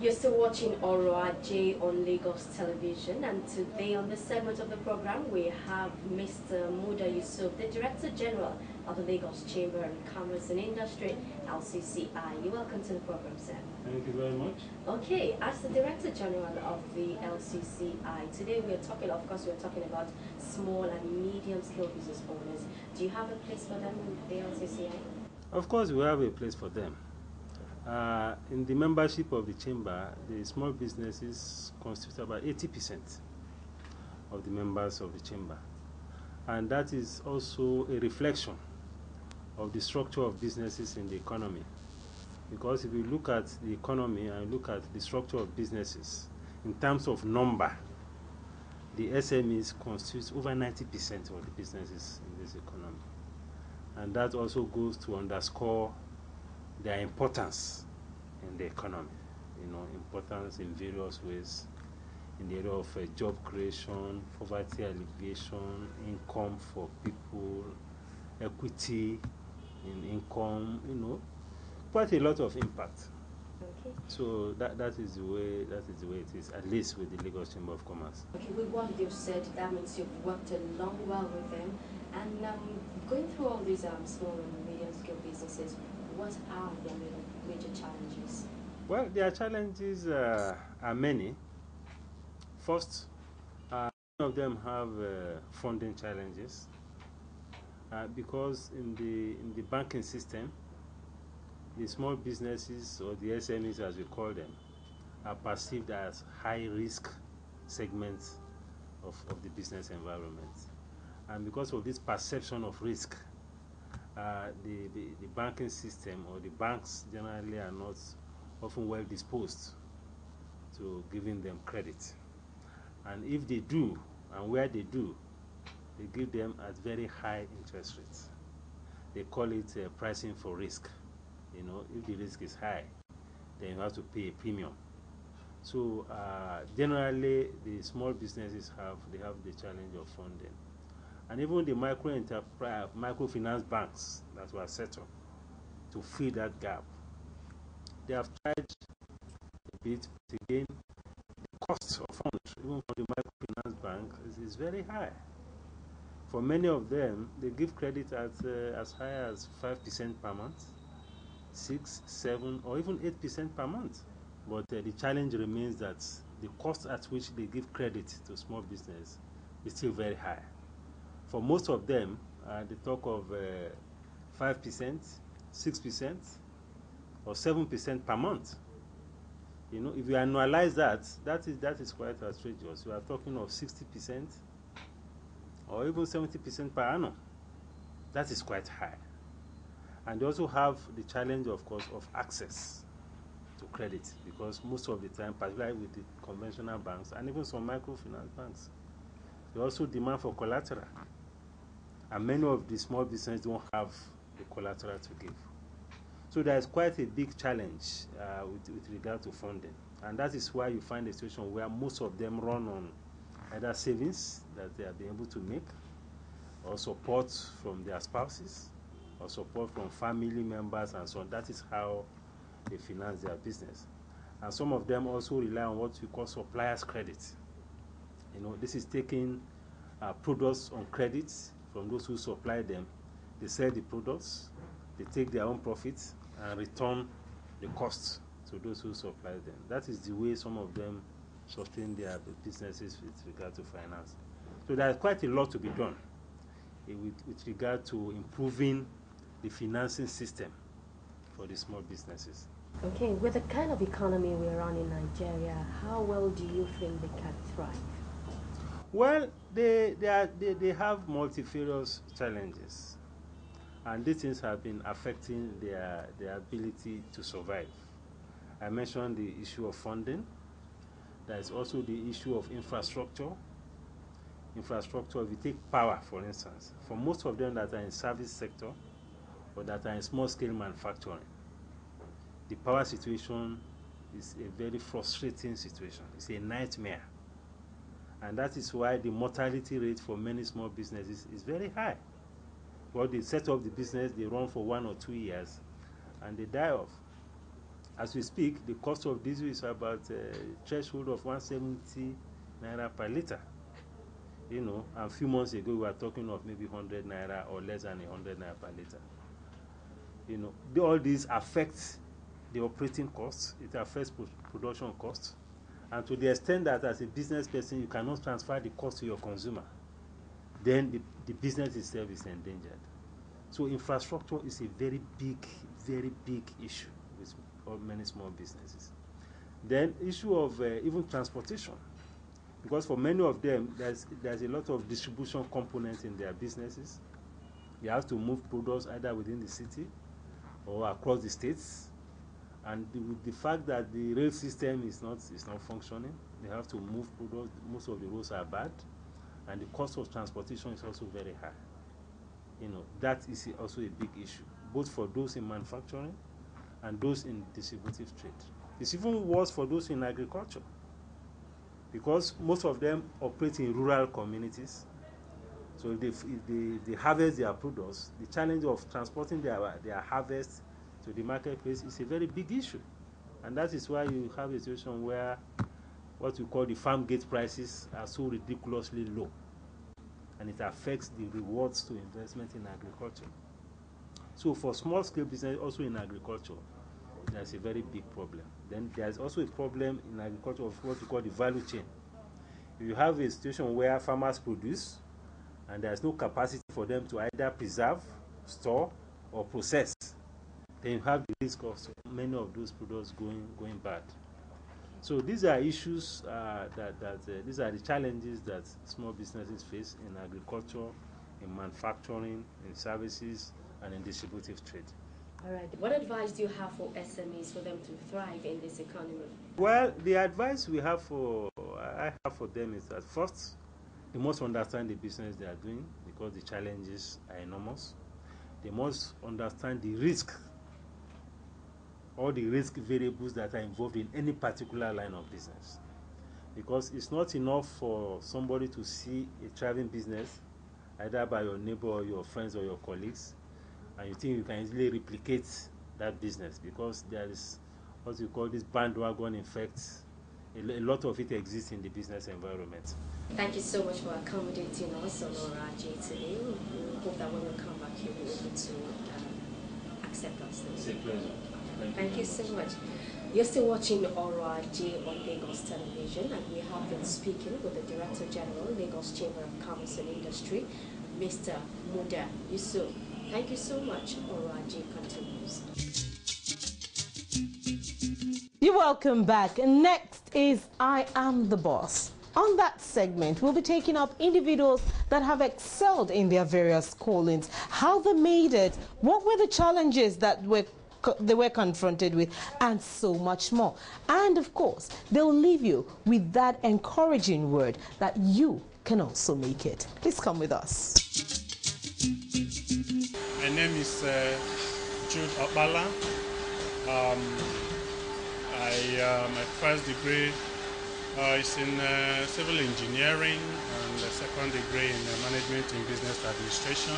You're still watching Oroaje on Lagos Television, and today on this segment of the program we have Mr. Muda Yusuf, the Director General of the Lagos Chamber of Commerce and Industry, LCCI. You're welcome to the program, sir. Thank you very much. Okay, as the Director General of the LCCI, today we're talking, of course, we're talking about small and medium-scale business owners. Do you have a place for them in the LCCI? Of course, we have a place for them. In the membership of the chamber, the small businesses constitute about 80% of the members of the chamber. And that is also a reflection of the structure of businesses in the economy. Because if you look at the economy and look at the structure of businesses, in terms of number, the SMEs constitute over 90% of the businesses in this economy. And that also goes to underscore their importance in the economy, importance in various ways, in the area of job creation, poverty alleviation, income for people, equity in income, quite a lot of impact. Okay. So that is the way it is, at least with the Lagos Chamber of Commerce. Okay, with what you've said, that means you've worked a long while with them. And going through all these small and medium-scale businesses, what are their major challenges? Well, their challenges are many. First, many of them have funding challenges because in the banking system, the small businesses, or the SMEs as we call them, are perceived as high-risk segments of the business environment. And because of this perception of risk, the banking system or the banks generally are not often well disposed to giving them credit. And if they do, and where they do, they give them at very high interest rates. They call it pricing for risk. If the risk is high, then you have to pay a premium. So generally, the small businesses have the challenge of funding. And even the microfinance banks that were set up to fill that gap, they have tried a bit, but again, the cost of funds, even for the microfinance bank, is very high. For many of them, they give credit at as high as 5% per month, 6, 7, or even 8% per month. But the challenge remains that the cost at which they give credit to small business is still very high. For most of them, they talk of 5%, 6%, or 7% per month. If you annualize that is quite outrageous. You are talking of 60% or even 70% per annum. That is quite high. And they also have the challenge, of course, of access to credit, because most of the time, particularly with the conventional banks and even some microfinance banks, they also demand for collateral. And many of the small businesses don't have the collateral to give. So there is quite a big challenge with regard to funding. And that is why you find a situation where most of them run on either savings that they have been able to make, or support from their spouses, or support from family members, and so on. That is how they finance their business. And some of them also rely on what we call suppliers' credit. This is taking products on credit from those who supply them. They sell the products, they take their own profits, and return the costs to those who supply them. That is the way some of them sustain their businesses with regard to finance. So there is quite a lot to be done with regard to improving the financing system for the small businesses. Okay, with the kind of economy we're on in Nigeria, how well do you think they can thrive? Well, they have multifarious challenges, and these things have been affecting their ability to survive. I mentioned the issue of funding. There is also the issue of infrastructure. Infrastructure, if you take power, for instance, for most of them that are in service sector or that are in small-scale manufacturing, the power situation is a very frustrating situation. It's a nightmare. And that is why the mortality rate for many small businesses is very high. Well, they set up the business, they run for 1 or 2 years, and they die off. As we speak, the cost of diesel is about a threshold of 170 naira per liter. You know, and a few months ago we were talking of maybe 100 naira or less than 100 naira per liter. You know, all these affect the operating costs. It affects production costs, and to the extent that as a business person you cannot transfer the cost to your consumer, then the business itself is endangered. So infrastructure is a very big issue with many small businesses. Then issue of even transportation, because for many of them there's a lot of distribution components in their businesses. They have to move products either within the city or across the states, and with the fact that the rail system is not functioning, they have to move products. Most of the roads are bad, and the cost of transportation is also very high. You know, that is also a big issue, both for those in manufacturing and those in distributive trade. It's even worse for those in agriculture, because most of them operate in rural communities. So if they harvest their products, the challenge of transporting their harvest to the marketplace is a very big issue. And that is why you have a situation where what we call the farm gate prices are so ridiculously low, and it affects the rewards to investment in agriculture. So for small-scale business, also in agriculture, there's a very big problem. Then there's also a problem in agriculture of what we call the value chain. If you have a situation where farmers produce and there's no capacity for them to either preserve, store, or process, then you have the risk of many of those products going bad. So these are issues these are the challenges that small businesses face in agriculture, in manufacturing, in services, and in distributive trade. All right. What advice do you have for SMEs for them to thrive in this economy? Well, the advice I have for them is that first, they must understand the business they are doing, because the challenges are enormous. They must understand the risk, all the risk variables that are involved in any particular line of business. Because it's not enough for somebody to see a thriving business, either by your neighbor or your friends or your colleagues, and you think you can easily replicate that business, because there is what you call this bandwagon effect. A lot of it exists in the business environment. Thank you so much for accommodating us on Oraji today. We hope that when we come back, you'll be able to accept us. It's a pleasure. Thank you so much. You're still watching Oraji on Lagos Television, and we have been speaking with the Director General, Lagos Chamber of Commerce and Industry, Mr. Muda Yusuf. Thank you so much. Oraji continues. You're welcome back. Next is I Am the Boss. On that segment, we'll be taking up individuals that have excelled in their various callings, how they made it, what were the challenges that they were confronted with, and so much more. And of course, they'll leave you with that encouraging word that you can also make it. Please come with us. My name is Jude Okpala. My first degree is in civil engineering, and the second degree in management in business administration.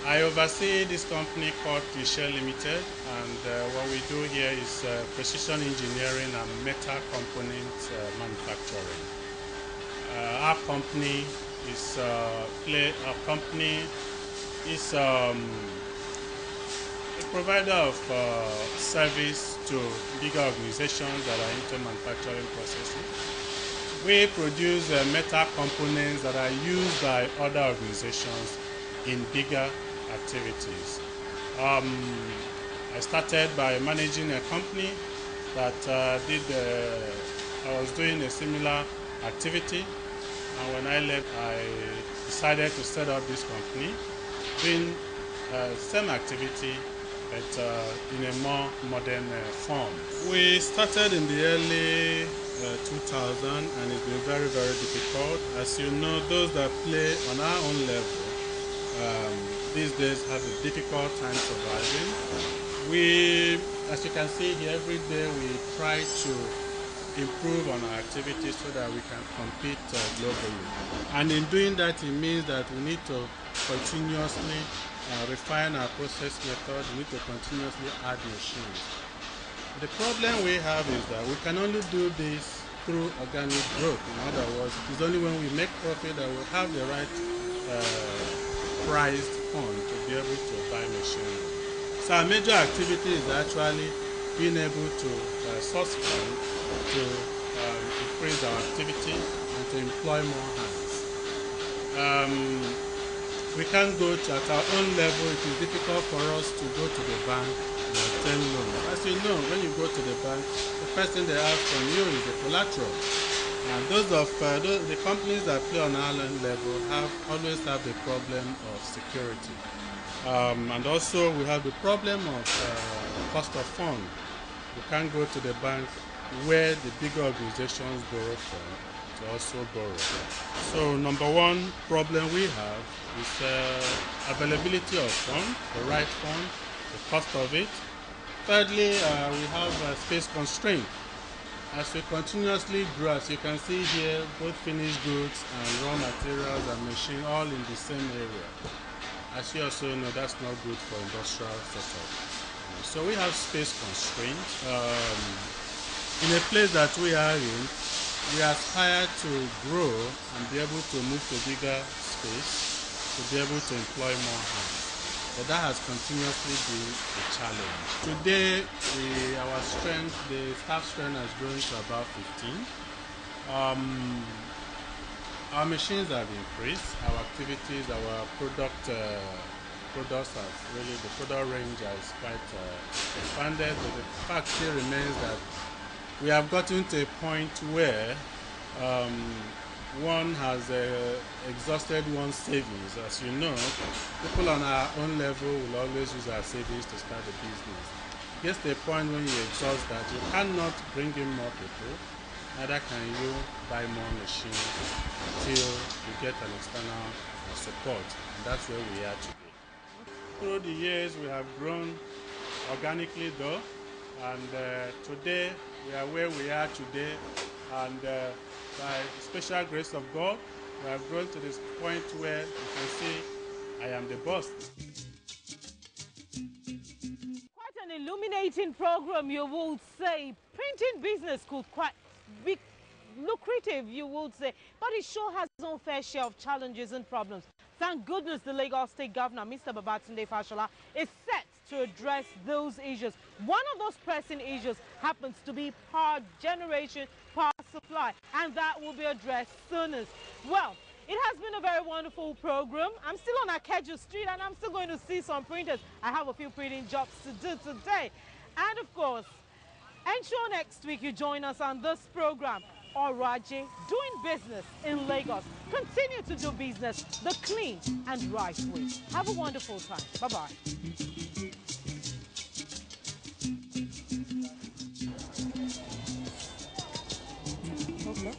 I oversee this company called Shell Limited, and what we do here is precision engineering and metal component manufacturing. Our company is a provider of service to bigger organizations that are into manufacturing processing. We produce metal components that are used by other organizations in bigger activities. I started by managing a company that I was doing a similar activity, and when I left, I decided to set up this company doing same activity but in a more modern form. We started in the early 2000, and it's been very, very difficult. As you know, those that play on our own level these days have a difficult time surviving. As you can see here, every day we try to improve on our activities so that we can compete globally. And in doing that, it means that we need to continuously refine our process method. We need to continuously add machines. The problem we have is that we can only do this through organic growth. In other words, it is only when we make profit that we have the right priced fund to be able to buy machinery. So our major activity is actually being able to source funds to increase our activity and to employ more hands. We can't go to, at our own level, it is difficult for us to go to the bank and obtain loans. As you know, when you go to the bank, the first thing they ask from you is the collateral. And the companies that play on island level always have the problem of security. And also we have the problem of cost of fund. We can't go to the bank where the bigger organizations borrow from to also borrow. So number one problem we have is availability of fund, the right fund, the cost of it. Thirdly, we have space constraint. As we continuously grow, as you can see here, both finished goods and raw materials and machine all in the same area. As you also know, that's not good for industrial setup. So we have space constraint. In a place that we are in, we aspire to grow and be able to move to bigger space, to be able to employ more hands. But that has continuously been a challenge. Today, our strength, the staff strength has grown to about 15. Our machines have increased, our activities, our products have really, the product range has quite expanded, but the fact still remains that we have gotten to a point where one has exhausted one's savings. As you know, people on our own level will always use our savings to start a business. It gets to a point when you exhaust that, you cannot bring in more people, neither can you buy more machines until you get an external support, and that's where we are today. Through the years, we have grown organically though, and today we are where we are today, and by the special grace of God, we have grown to this point where you can see I am the boss. Quite an illuminating program, you would say. Printing business could quite be lucrative, you would say, but it sure has its own fair share of challenges and problems. Thank goodness the Lagos State Governor, Mr. Babatunde Fashola, is set to address those issues. One of those pressing issues happens to be power generation, power supply, and that will be addressed soonest. Well, it has been a very wonderful program. I'm still on Akeju Street and I'm still going to see some printers. I have a few printing jobs to do today. And of course, ensure next week you join us on this program, Oraje, doing business in Lagos. Continue to do business the clean and right way. Have a wonderful time. Bye-bye. Okay.